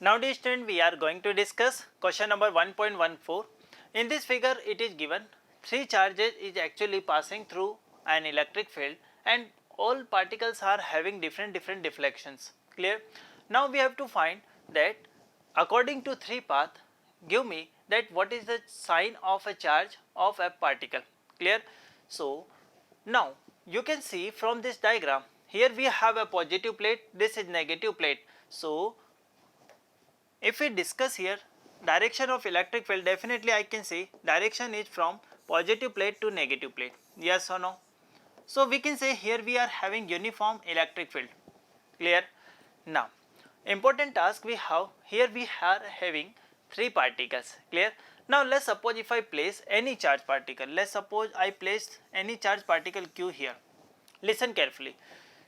Now dear student, we are going to discuss question number 1.14. In this figure it is given 3 charges is actually passing through an electric field and all particles are having different deflections. Clear? Now we have to find that according to 3 path, give me that what is the sign of a charge of a particle. Clear? So now you can see from this diagram, here we have a positive plate, this is negative plate. So if we discuss here direction of electric field, definitely I can say direction is from positive plate to negative plate. Yes or no? So we can say here we are having uniform electric field. Clear? Now important task we have here, we are having 3 particles. Clear? Now let's suppose if I place any charge particle, let's suppose I place any charge particle Q here. Listen carefully.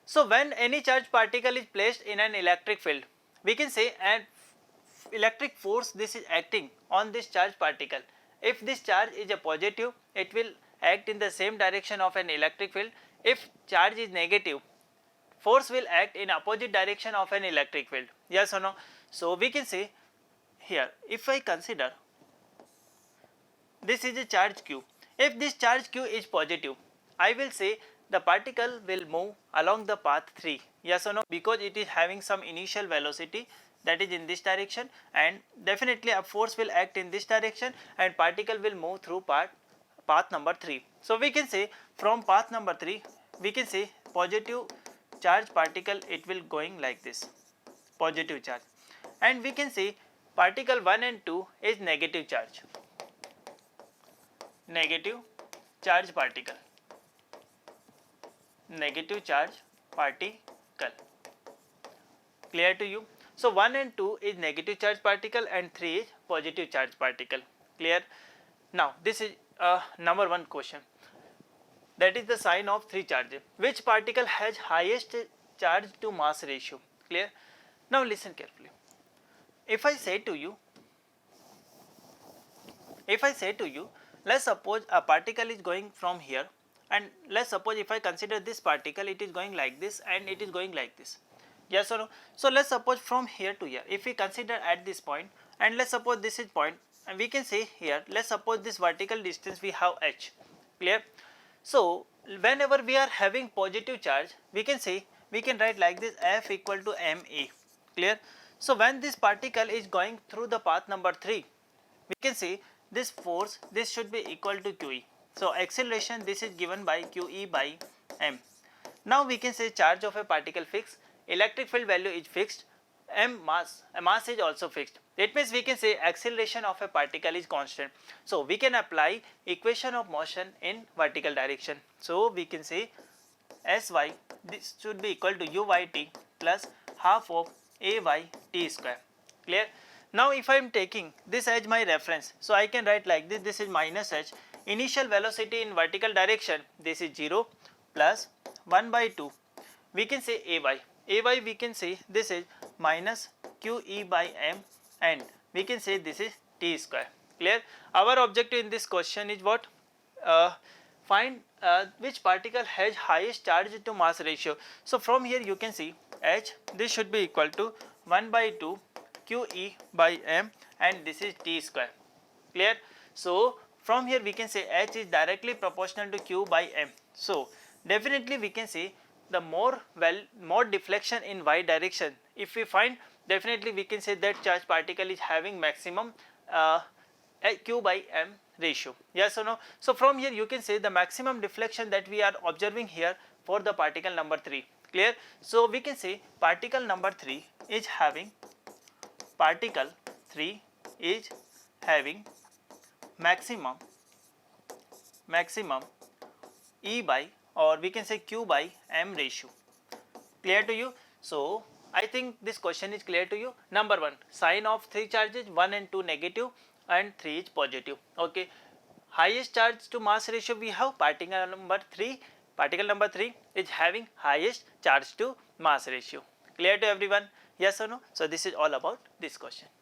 So when any charge particle is placed in an electric field, we can say an electric force this is acting on this charge particle. If this charge is a positive, it will act in the same direction of an electric field. If charge is negative, force will act in opposite direction of an electric field. Yes or no? So we can say here, if I consider this is a charge Q, if this charge Q is positive, I will say the particle will move along the path 3. Yes or no? Because it is having some initial velocity that is in this direction, and definitely a force will act in this direction and particle will move through path number 3. So we can say from path number 3, we can say positive charge particle, it will going like this, positive charge, and we can say particle 1 and 2 is negative charge, negative charge particle, negative charge particle. Clear to you? So 1 and 2 is negative charge particle and 3 is positive charge particle. Clear? Now this is number 1 question, that is the sign of 3 charges. Which particle has highest charge to mass ratio? Clear? Now listen carefully. If I say to you, let's suppose a particle is going from here, and let's suppose if I consider this particle, it is going like this and it is going like this. Yes or no? So let's suppose from here to here, if we consider at this point, and let's suppose this is point, and we can say here, let's suppose this vertical distance we have h. Clear? So whenever we are having positive charge, we can say, we can write like this, F equal to ma. Clear? So when this particle is going through the path number 3, we can say this force, this should be equal to QE. So acceleration, this is given by QE by m. Now we can say charge of a particle fixed, electric field value is fixed, mass is also fixed. It means we can say acceleration of a particle is constant. So we can apply equation of motion in vertical direction. So we can say Sy, this should be equal to Uyt plus half of Ayt square. Clear? Now if I am taking this as my reference, so I can write like this, this is minus h, initial velocity in vertical direction, this is 0 plus 1 by 2, we can say Ay we can say this is minus QE by m, and we can say this is t square. Clear? Our objective in this question is what? Find which particle has highest charge to mass ratio. So from here you can see h, this should be equal to 1 by 2 QE by m, and this is t square. Clear? So from here we can say h is directly proportional to q by m. So definitely we can say the more deflection in y direction, if we find, definitely we can say that charge particle is having maximum q by m ratio. Yes or no? So from here you can say the maximum deflection that we are observing here for the particle number 3. Clear? So we can say particle number 3 is having, particle 3 is having maximum E by, or we can say q by m ratio. Clear to you? So I think this question is clear to you. Number 1, sign of 3 charges, 1 and 2 negative and 3 is positive. Okay. Highest charge to mass ratio we have particle number 3. Particle number 3 is having highest charge to mass ratio. Clear to everyone? Yes or no? So this is all about this question.